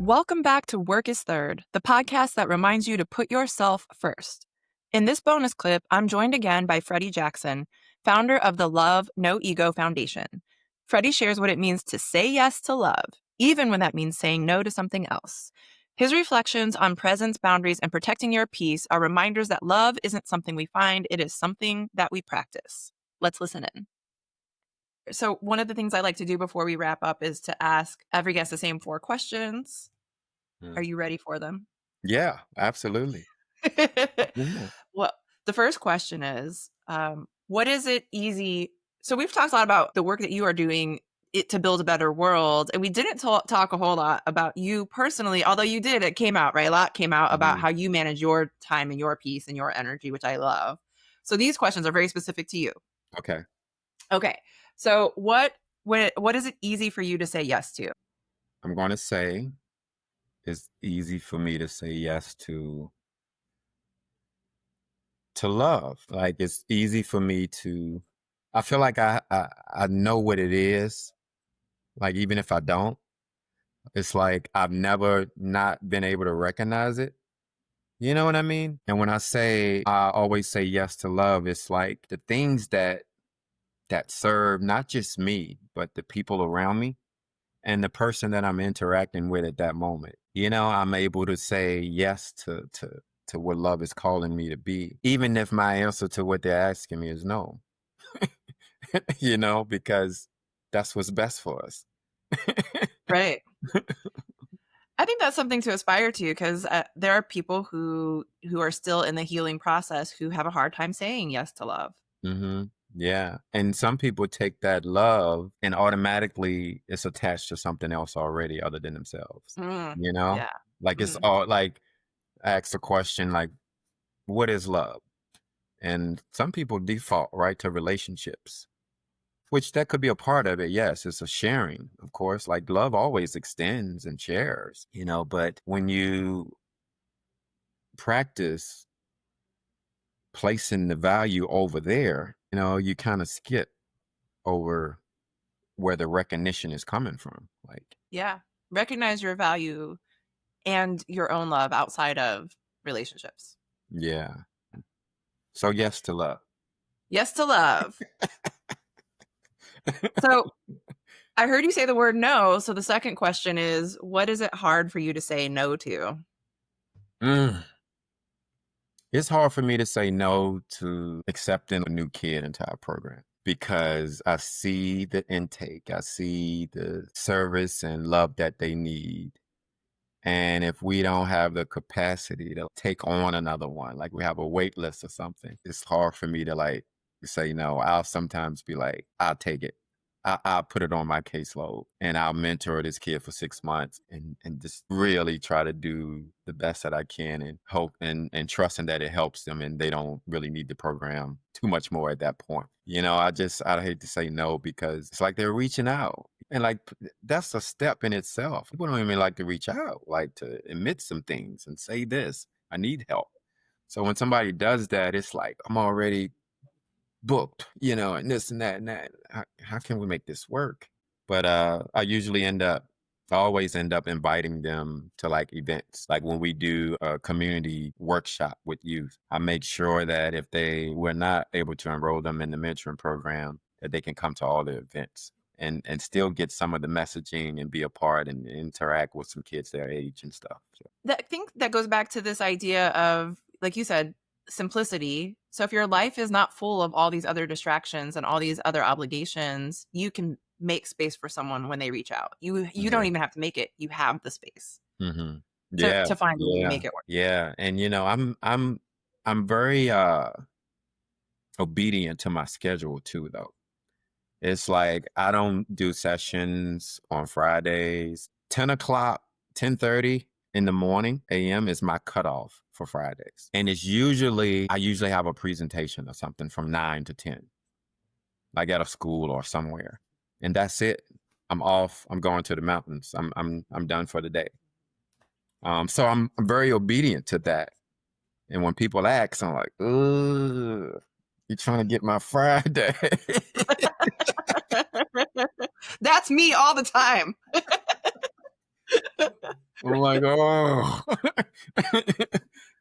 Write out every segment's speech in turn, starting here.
Welcome back to Work is Third, the podcast that reminds you to put yourself first. In this bonus clip, I'm joined again by Freddy Jackson, founder of the Love No Ego Foundation. Freddy shares what it means to say yes to love, even when that means saying no to something else. His reflections on presence, boundaries, and protecting your peace are reminders that love isn't something we find, it is something that we practice. Let's listen in. So one of the things I like to do before we wrap up is to ask every guest the same 4 questions. Are you ready for them? Yeah, absolutely. Yeah. Well, the first question is, what is it easy? So we've talked a lot about the work that you are doing to build a better world. And we didn't talk a whole lot about you personally, although you did, it came out, right? A lot came out about how you manage your time and your peace and your energy, which I love. So these questions are very specific to you. Okay. Okay. So what is it easy for you to say yes to? I'm going to say it's easy for me to say yes to love. Like it's easy for me to, I feel like I know what it is. Like even if I don't, it's like I've never not been able to recognize it. You know what I mean? And when I say I always say yes to love, it's like the things that serve not just me, but the people around me and the person that I'm interacting with at that moment. You know, I'm able to say yes to what love is calling me to be, even if my answer to what they're asking me is no. You know, because that's what's best for us. Right. I think that's something to aspire to because there are people who are still in the healing process who have a hard time saying yes to love. Mm-hmm. Yeah. And some people take that love and automatically it's attached to something else already other than themselves. You know? Yeah. Like it's all like ask a question like, what is love? And some people default right to relationships, which that could be a part of it. Yes, it's a sharing, of course. Like love always extends and shares, you know, but when you practice placing the value over there, you know, you kind of skip over where the recognition is coming from. Like, Yeah. Recognize your value and your own love outside of relationships. yeah. So yes to love. Yes to love. So I heard you say the word no. So the second question is, what is it hard for you to say no to? Mm. It's hard for me to say no to accepting a new kid into our program because I see the intake, I see the service and love that they need. And if we don't have the capacity to take on another one, like we have a wait list or something, it's hard for me to like say no. I'll sometimes be like, I'll take it. I'll put it on my caseload and I'll mentor this kid for 6 months and just really try to do the best that I can and hope and trusting that it helps them and they don't really need the program too much more at that point. You know, I hate to say no because it's like they're reaching out. And like that's a step in itself. People don't even like to reach out, like to admit some things and say this, I need help. So when somebody does that, it's like I'm already booked, you know, and this and that and that. How can we make this work? But I always end up inviting them to like events. Like when we do a community workshop with youth, I make sure that if we're not able to enroll them in the mentoring program, that they can come to all the events and still get some of the messaging and be a part and interact with some kids their age and stuff. So. I think that goes back to this idea of, like you said, simplicity. So if your life is not full of all these other distractions and all these other obligations, you can make space for someone when they reach out. You don't even have to make it. You have the space Mm-hmm. Yeah, to find a way to yeah, make it work. yeah. And you know, I'm very obedient to my schedule too, though. It's like I don't do sessions on Fridays. 10 o'clock, 10:30 in the morning a.m. is my cutoff for Fridays. And I usually have a presentation or something from 9 to 10, like at a school or somewhere. And that's it. I'm off. I'm going to the mountains. I'm done for the day. So I'm very obedient to that. And when people ask, I'm like, ugh, you're trying to get my Friday. That's me all the time. I'm like, oh.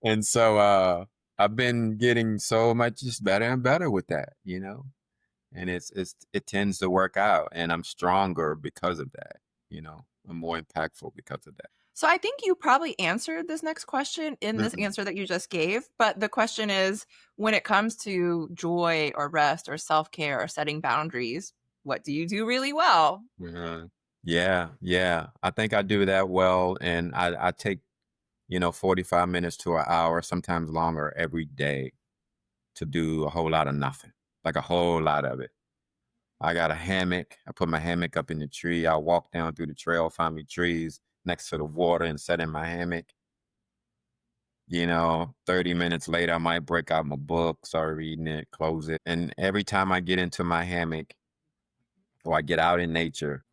And so I've been getting so much just better and better with that, you know? And it tends to work out and I'm stronger because of that, you know. I'm more impactful because of that. So I think you probably answered this next question in this Mm-mm. answer that you just gave, but the question is, when it comes to joy or rest or self-care or setting boundaries, what do you do really well? Uh, yeah, yeah. I think I do that well and I take, 45 minutes to an hour, sometimes longer every day to do a whole lot of nothing. Like a whole lot of it. I got a hammock. I put my hammock up in the tree. I walk down through the trail, find me trees next to the water and set in my hammock. 30 minutes later, I might break out my book, start reading it, close it. And every time I get into my hammock or I get out in nature,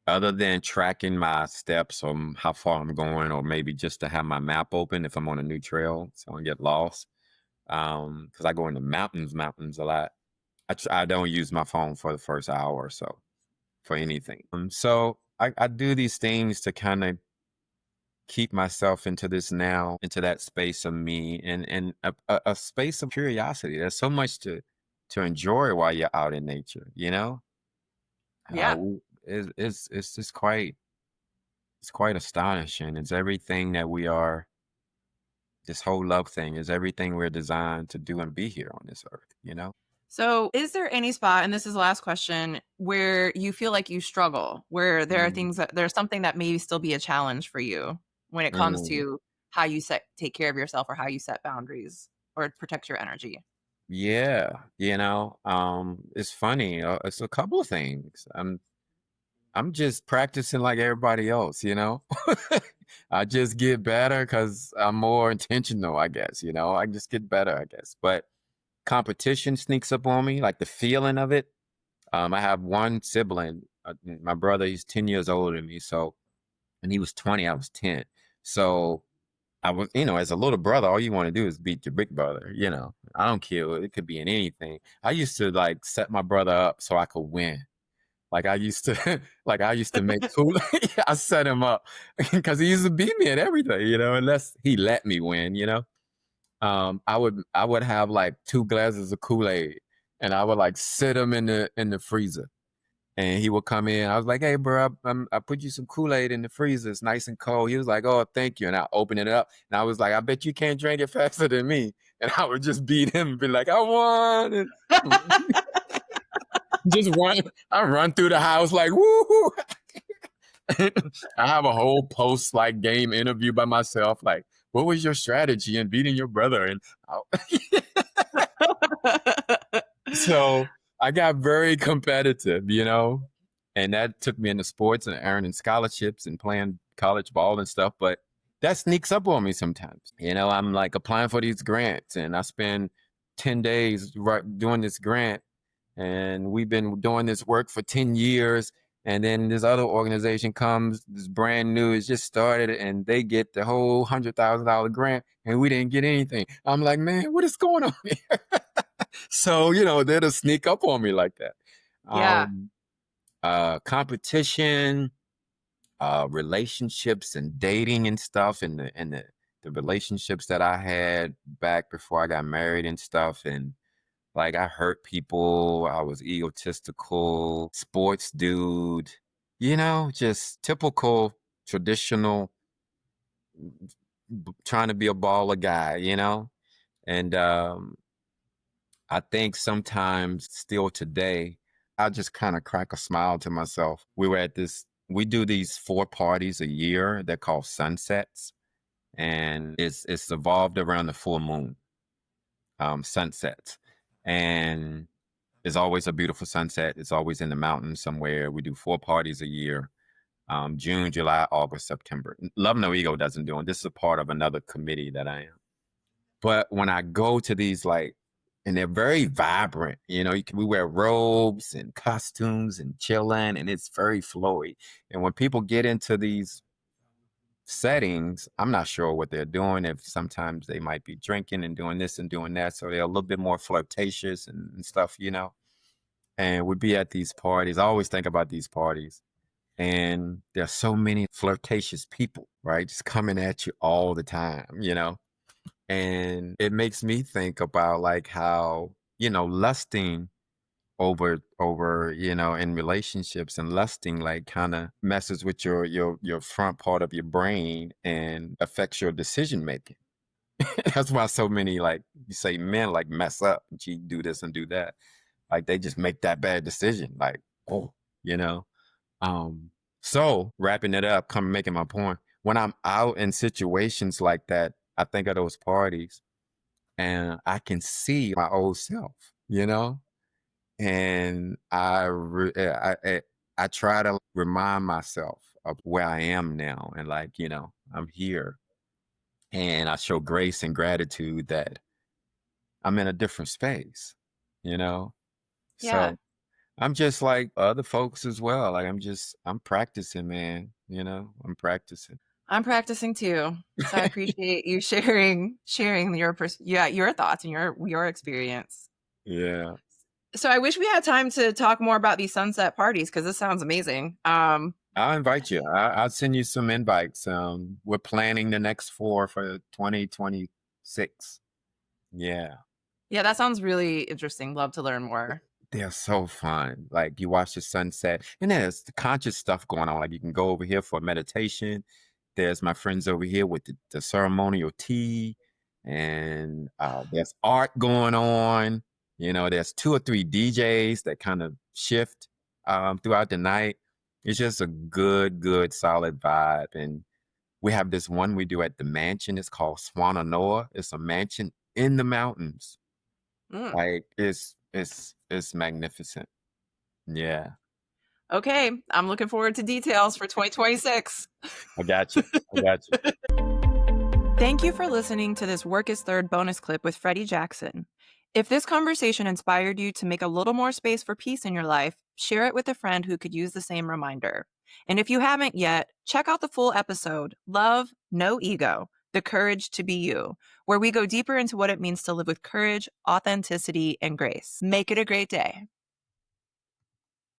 other than tracking my steps or how far I'm going, or maybe just to have my map open if I'm on a new trail so I don't get lost. Because I go in the mountains a lot. I don't use my phone for the first hour or so for anything. So I do these things to kind of keep myself into this now, into that space of me and a space of curiosity. There's so much to enjoy while you're out in nature, you know? Yeah. It's just quite astonishing. It's everything that we are, this whole love thing is everything we're designed to do and be here on this earth, you know? So, is there any spot, and this is the last question, where you feel like you struggle, where there are Mm, things that there's something that may still be a challenge for you when it comes mm. to how you take care of yourself or how you set boundaries or protect your energy? Yeah, it's funny. It's a couple of things. I'm just practicing like everybody else, you know? I just get better because I'm more intentional, I guess, you know? I just get better, I guess. But competition sneaks up on me, like the feeling of it. I have one sibling, my brother, he's 10 years older than me. So, and he was 20, I was 10. So I was, as a little brother, all you want to do is beat your big brother, you know? I don't care. It could be in anything. I used to like set my brother up so I could win. Like I used to, like I used to make cool. I set him up because he used to beat me at everything, unless he let me win. I would have like 2 glasses of Kool-Aid, and I would like sit him in the freezer, and he would come in. I was like, "Hey, bro, I put you some Kool-Aid in the freezer. It's nice and cold." He was like, "Oh, thank you," and I opened it up, and I was like, "I bet you can't drink it faster than me," and I would just beat him and be like, "I won." And just run. I run through the house like woo. I have a whole post like game interview by myself. Like, what was your strategy in beating your brother? And so I got very competitive, and that took me into sports and earning scholarships and playing college ball and stuff. But that sneaks up on me sometimes. I'm like applying for these grants, and I spend 10 days doing this grant, and we've been doing this work for 10 years. And then this other organization comes, this brand new, it's just started, and they get the whole $100,000 grant, and we didn't get anything. I'm like, man, what is going on here? So, they'll sneak up on me like that. Yeah. Um, Competition, relationships and dating and stuff, and the relationships that I had back before I got married and stuff, and like I hurt people, I was egotistical, sports dude, just typical traditional trying to be a baller guy, And I think sometimes still today, I just kind of crack a smile to myself. We do these 4 parties a year. They're called sunsets. And it's evolved around the full moon, sunsets. And it's always a beautiful sunset. It's always in the mountains somewhere. We do 4 parties a year. June, July, August, September. Love No Ego doesn't do it. This is a part of another committee that I am. But when I go to these, like, and they're very vibrant, we wear robes and costumes and chilling, and it's very flowy. And when people get into these settings, I'm not sure what they're doing. If sometimes they might be drinking and doing this and doing that. So they're a little bit more flirtatious and stuff, And we'd be at these parties. I always think about these parties. And there's so many flirtatious people, right? Just coming at you all the time, And it makes me think about like how, lusting over, in relationships and lusting like kind of messes with your front part of your brain and affects your decision making. That's why so many like you say men like mess up, cheat, do this and do that. Like they just make that bad decision. Like, oh, you know. So wrapping it up, come making my point. When I'm out in situations like that, I think of those parties and I can see my old self, and I try to remind myself of where I am now, and like I'm here, and I show grace and gratitude that I'm in a different space, you know. Yeah. So I'm just like other folks as well. Like I'm practicing, man. I'm practicing. I'm practicing too. So I appreciate you sharing your thoughts and your experience. Yeah, So I wish we had time to talk more about these sunset parties because this sounds amazing. I'll invite you. I'll send you some invites. We're planning the next four for 2026. Yeah. Yeah, that sounds really interesting. Love to learn more. They're so fun. Like you watch the sunset, and there's the conscious stuff going on. Like you can go over here for meditation. There's my friends over here with the ceremonial tea, and there's art going on. There's two or three DJs that kind of shift throughout the night. It's just a good, solid vibe. And we have this one we do at the mansion. It's called Swananoa. It's a mansion in the mountains. Mm. Like it's magnificent. Yeah. Okay, I'm looking forward to details for 2026. I got you. I got you. Thank you for listening to this Work is Third bonus clip with Freddy Jackson. If this conversation inspired you to make a little more space for peace in your life, share it with a friend who could use the same reminder. And if you haven't yet, check out the full episode, Love, No Ego, The Courage to Be You, where we go deeper into what it means to live with courage, authenticity, and grace. Make it a great day.